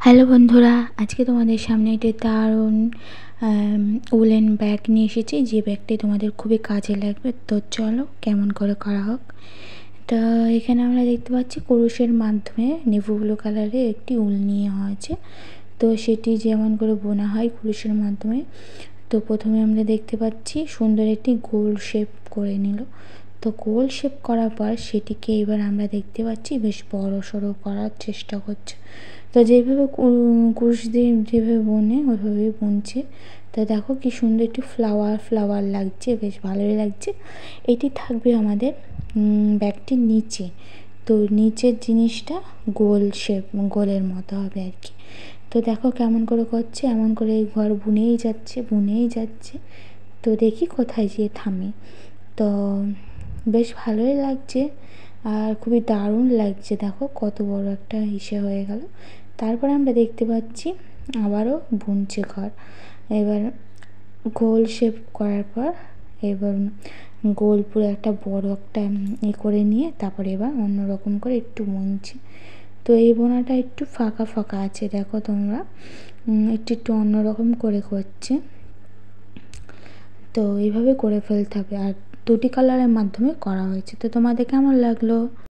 Hello বন্ধুরা, আজকে তোমাদের সামনে একটি দারুণ উলেন ব্যাগ নিয়ে এসেছি, যে ব্যাগটি তোমাদের খুবই কাজে লাগবে। তো চলো কেমন করে করা হোক। তো এখানে আমরা দেখতে পাচ্ছি কুরুশের মাধ্যমে নেভি ব্লু কালারের একটি উল নিয়ে হয়েছে। তো সেটি যেমন করে বোনা হয় কুরুশের মাধ্যমে। তো প্রথমে আমরা দেখতে পাচ্ছি সুন্দর একটি গোল শেপ করে নিল। তো গোল শেপ করার পর সেটিকে এবার আমরা দেখতে পাচ্ছি বেশ বড় সড়ো করার চেষ্টা করছে। তো যেভাবে কুরুশ দিয়ে যেভাবে বোনে ওইভাবেই বুনছে। তো দেখো কি সুন্দর একটি ফ্লাওয়ার লাগছে, বেশ ভালোই লাগছে। এটি থাকবে আমাদের ব্যাগটির নিচে। তো নিচের জিনিসটা গোল শেপ, গোলের মতো হবে আর কি। তো দেখো কেমন করে করছে, এমন করে ঘর বুনেই যাচ্ছে। তো দেখি কোথায় যেয়ে থামে। তো বেশ ভালোই লাগছে আর খুবই দারুণ লাগছে। দেখো কত বড় একটা হিসে হয়ে গেল। তারপরে আমরা দেখতে পাচ্ছি আবারও বুনছে ঘর। এবার গোল শেপ করার পর এবার গোল পুরো একটা বড় একটা করে নিয়ে তারপরে এবার অন্যরকম করে একটু বুনছে। তো এই বোনাটা একটু ফাঁকা ফাঁকা আছে, দেখো তোমরা একটু অন্যরকম করে করছে। তো এইভাবে করে ফেলতে হবে, আর দুটি কালারের মাধ্যমে করা হয়েছে। তো তোমাদের কেমন লাগলো?